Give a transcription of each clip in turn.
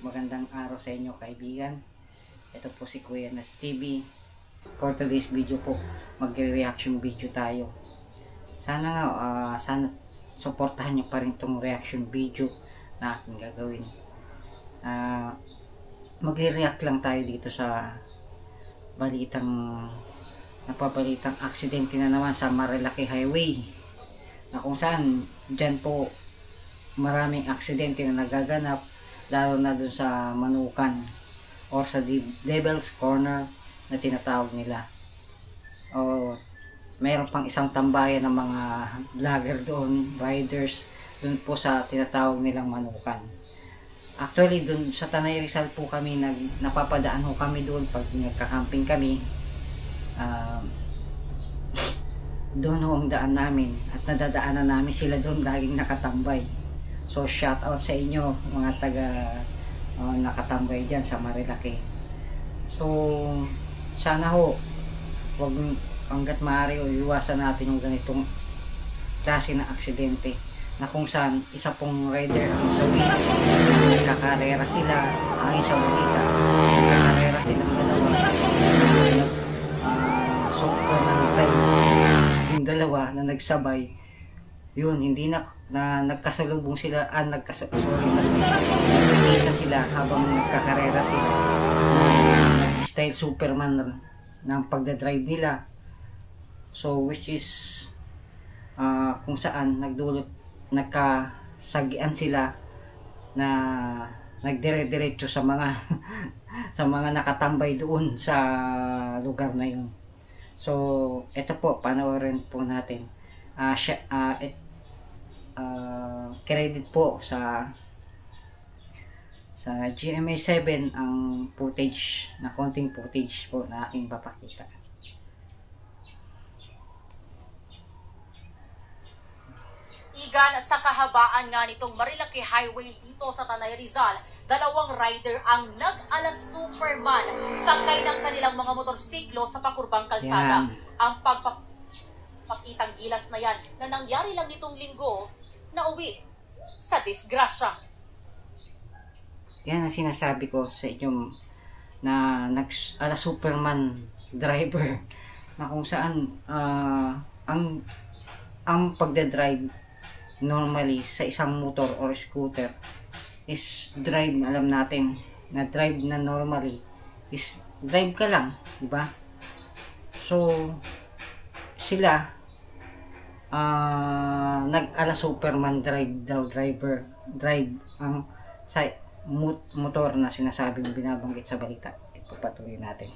Magandang araw sa inyo kaibigan. Ito po si Kuya Nas TV. For today's video po, magre-reaction video tayo. Sana nga, sana suportahan nyo pa rin itong reaction video na aking gagawin. Magre-react lang tayo dito sa napabalitang aksidente na naman sa Marilaki Highway, na kung saan dyan po maraming aksidente na nagaganap, lalo na dun sa Manukan or sa Devil's Corner na tinatawag nila. O mayroon pang isang tambayan ng mga vlogger doon, riders dun po sa tinatawag nilang Manukan. Actually dun sa Tanay Rizal po kami napapadaan ho kami doon pag nagka-camping kami. Doon ho ang daan namin at nadadaanan namin sila doon laging nakatambay. So shout out sa inyo mga taga nakatambay dyan sa Marilaki. So sana ho wag hanggat maaari o iwasan natin yung ganitong klase ng aksidente na kung saan isa pong rider ang sawi, nagkakarera sila ayon sa balita, nagkakarera silang dalawa, yung dalawa na nagsabay yun, hindi na nagkasalubong sila, nagkita sila habang nagkakarera sila, style Superman ng pagdadrive nila. So which is kung saan nagkasagian sila na nagdire-diretso sa mga sa mga nakatambay doon sa lugar na yun. So ito po, panoorin po natin. Credit po sa GMA7 ang footage, na konting footage po na aking papakita. Igan, sa kahabaan nga nitong Marilaki Highway dito sa Tanay Rizal, dalawang rider ang nag-alas Superman sakay ng kanilang mga motorsiklo sa pakurbang kalsada. Yan. Ang pagpapakitang gilas na yan na nangyari lang nitong linggo na uwi sa disgrasya. Yan ang sinasabi ko sa inyo na nag-ala Superman driver, na kung saan ang pagdadrive normally sa isang motor or scooter is drive na alam natin na drive na normally is drive ka lang, di ba? So sila nag-ala Superman drive ang sa motor na sinasabing binabanggit sa balita. Ipapatuloy natin.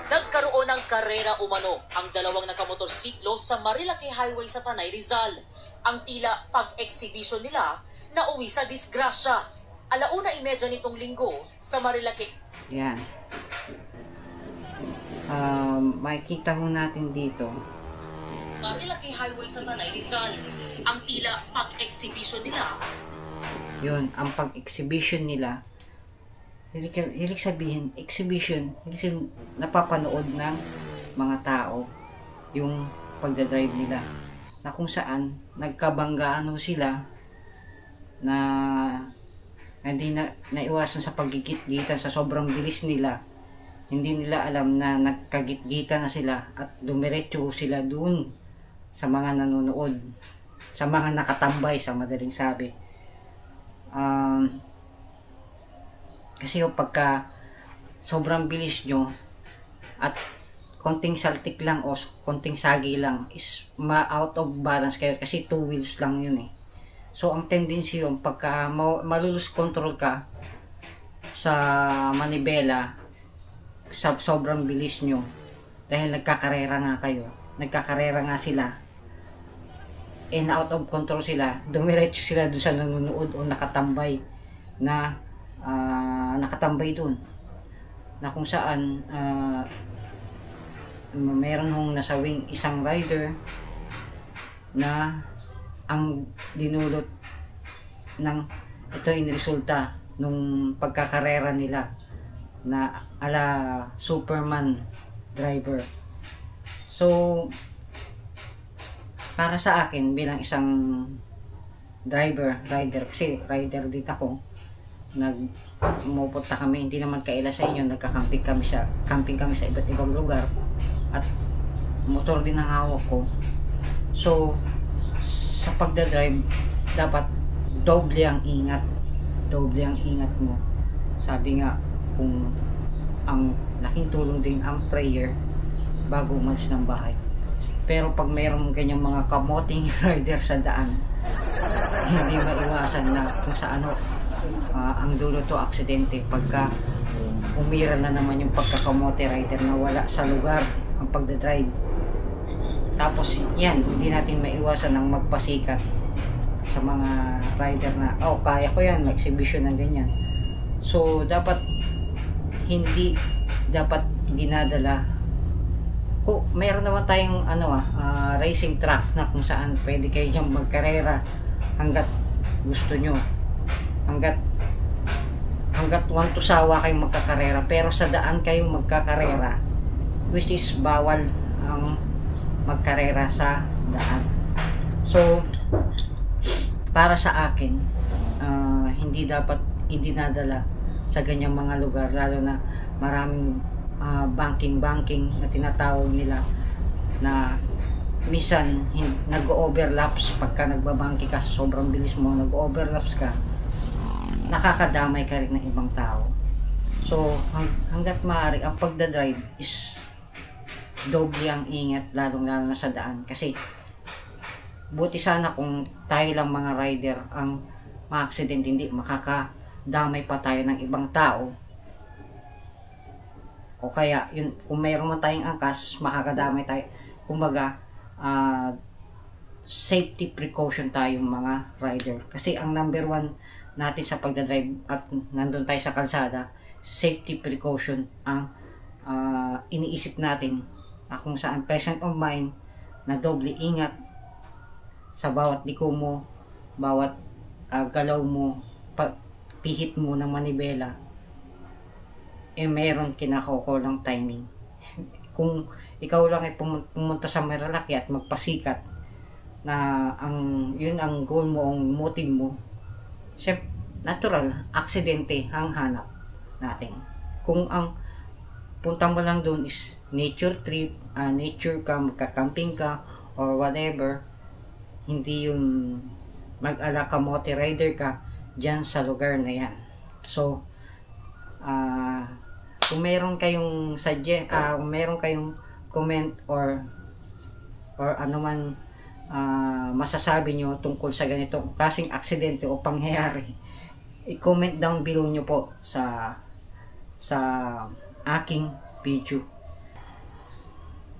Nagkaroon ng karera umano ang dalawang nakamotorsiklo sa Marilaki Highway sa Tanay Rizal. Ang tila pag-exhibition nila na uwi sa disgrasya. 1:30 nitong linggo sa Marilaki. Yan. Makikita mo natin dito. Marilaki Highway sa Tanay Rizal. Ang tila pag-exhibition nila. Yun, ang pag-exhibition nila. Hilig sabihin, exhibition, napapanood ng mga tao yung pagdadrive nila. Na kung saan, nagkabanggaan ho sila na hindi naiwasan sa paggigit-gitan sa sobrang bilis nila. Hindi nila alam na nagkagit-gitan na sila at dumiretso sila dun sa mga nanonood, sa mga nakatambay sa madaling sabi. Kasi yung pagka sobrang bilis nyo at konting saltik lang o konting sagi lang is out of balance kayo, kasi 2 wheels lang yun eh. So ang tendency yung pagka malulus control ka sa manibela sa sobrang bilis nyo, dahil nagkakarera nga sila and out of control sila, dumiretso sila doon sa nanonood o nakatambay na nakatambay doon, na kung saan meron hong nasawing isang rider na ang dinulot ng ito yung resulta nung pagkakarera nila na ala Superman driver. So para sa akin bilang isang rider, kasi rider din ako. Pumupunta kami, hindi naman kaila sa inyo, camping kami sa iba't ibang lugar, at motor din ang hawak ko. So sa pagdadrive, dapat doble ang ingat mo. Sabi nga, kung ang laking tulong din ang prayer bago umalis ng bahay. Pero pag mayroong ganyang mga kamoting rider sa daan, hindi maiwasan na kung sa ang dulo to aksidente. Pagka umira na naman yung pagkakamote rider na wala sa lugar ang pagdadrive. Tapos yan, hindi natin maiwasan ng magpasikat sa mga rider na, kaya ko yan, exhibition ng ganyan. So dapat hindi dinadala. Kung meron naman tayong racing track na kung saan pwede kayo diyang magkarera hanggat gusto nyo, hanggat want to sawa kayong magkakarera. Pero sa daan kayong magkakarera, which is bawal ang magkarera sa daan. So para sa akin, hindi dapat idinadala sa ganyang mga lugar, lalo na maraming banking na tinatawag nila, na minsan nag-overlaps. Pagka nagbabangki ka, sobrang bilis mo, nag-overlaps ka, nakakadamay ka rin ng ibang tao. So hanggat maaari, ang pagdadrive is doble ang ingat, lalo na sa daan. Kasi buti sana kung tayo lang mga rider ang ma-accident, hindi makakadamay pa tayo ng ibang tao. O kaya yun, kung mayroon man tayong angkas, makakadamay tayo. Kumbaga, safety precaution tayong mga rider. Kasi ang number one natin sa pagdadrive at nandun tayo sa kalsada, safety precaution ang iniisip natin, kung saan present of mind na doble ingat sa bawat liko mo, bawat galaw mo, pihit mo ng manibela, meron kinakakulang timing. Kung ikaw lang ay pumunta sa Marilaki at magpasikat na yun ang goal mo, ang motive mo, syempre natural, aksidente ang hanap natin. Kung ang punta mo lang doon is nature trip, nature ka, magka-camping ka, or whatever, hindi yun mag-ala kamote rider ka dyan sa lugar na yan. So kung meron kayong kung meron kayong comment or anuman masasabi nyo tungkol sa ganitong klaseng aksidente o pangyayari, i-comment down below nyo po sa aking video.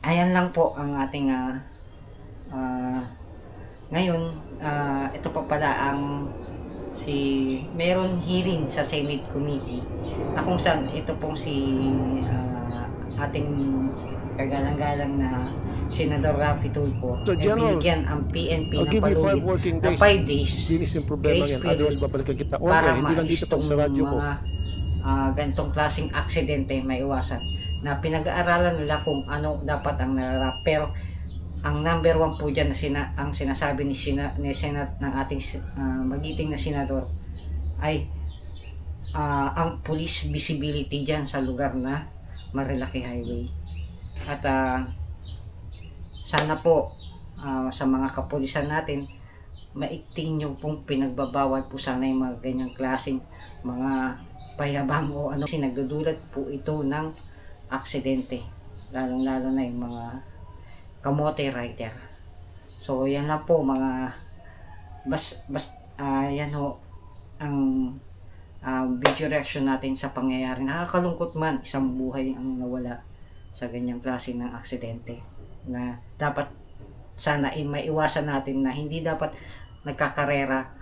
Ayan lang po ang ating ngayon. Ito pa pala meron hearing sa Senate Committee na kung saan ito pong ating kagalang-galang na Senador Raffy Tulfo, So, General, binigyan ang PNP I'll ng give you 5 paluwid working ng days. 5 days Linis yung problema grace yan. period Otherwise, babalikan kita. para Hindi lang dito pag sa radyo ko. mga ganitong klaseng aksidente maiwasan, na pinag-aaralan nila kung ano dapat ang nararap. Pero ang number one po dyan ang sinasabi ni Senate ng ating magiting na senador ay ang police visibility dyan sa lugar na Marilaki Highway. At sana po sa mga kapulisan natin, maikting nyo pong pinagbabawal po sana yung mga ganyang klaseng mga payabang o ano, kasi nagdudulot po ito ng aksidente, lalong-lalo na yung mga kamote rider. So yan lang po mga yan ho ang video reaction natin sa pangyayari. Nakakalungkot man, isang buhay ang nawala sa ganyang klase ng aksidente, na dapat sana maiwasan natin, na hindi dapat nagkakarera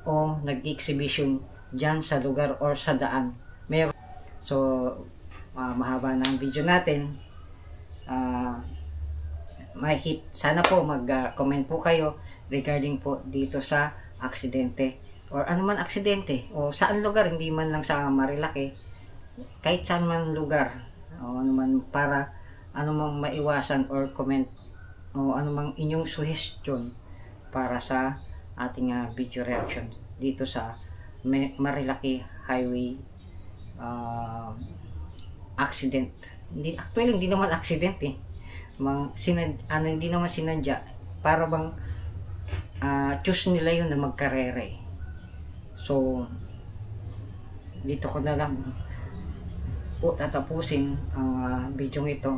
o nag-exhibition dyan sa lugar or sa daan. So mahaba na ang video natin. Sana po mag-comment po kayo regarding po dito sa aksidente, or ano man aksidente, o saan lugar, hindi man lang sa Marilaki, kahit saan man lugar, o ano man, para ano mang maiwasan, or comment o ano mang inyong suggestion para sa ating video reaction dito sa Marilaki Highway accident. Actually, hindi naman accident eh. Hindi naman sinadya. Para bang choose nila yun na magkarere. So, dito ko na lang po tatapusin ang video ito.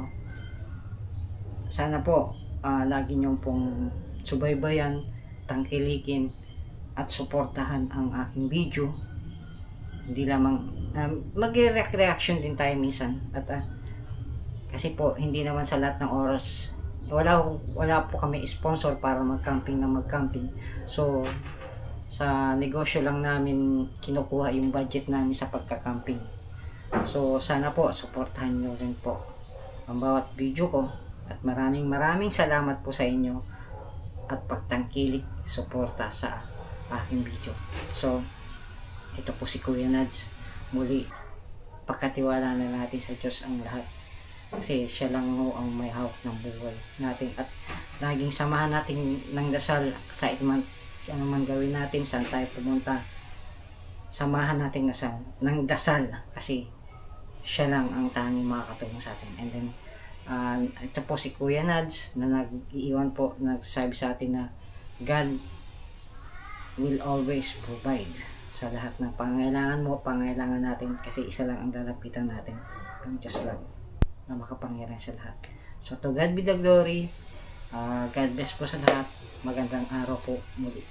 Sana po lagi nyo pong subaybayan, tangkilikin at suportahan ang aking video. Hindi lamang mag-reaction din tayo minsan at kasi po hindi naman sa lahat ng oras wala po kami sponsor para mag-camping. So sa negosyo lang namin kinukuha yung budget namin sa pagka-camping. So sana po suportahan nyo rin po ang bawat video ko at maraming salamat po sa inyo at pagtangkilik suporta sa aking video. So ito po si Kuya Nads. Muli, pagkatiwala na natin sa Diyos ang lahat. Kasi siya lang ho ang may hawak ng buhay natin. At laging samahan natin ng dasal sa ano man gawin natin, saan tayo pumunta. Samahan natin ng dasal. Kasi siya lang ang tanging makakatulong sa atin. And then, ito po si Kuya Nads na nag-iwan po, nagsabi sa atin na God will always provide sa lahat ng pangailangan mo, pangailangan natin, kasi isa lang ang lalapitan natin, ang Diyos lang na makapangyarihan sa lahat. So to God be the glory. God bless po sa lahat. Magandang araw po muli.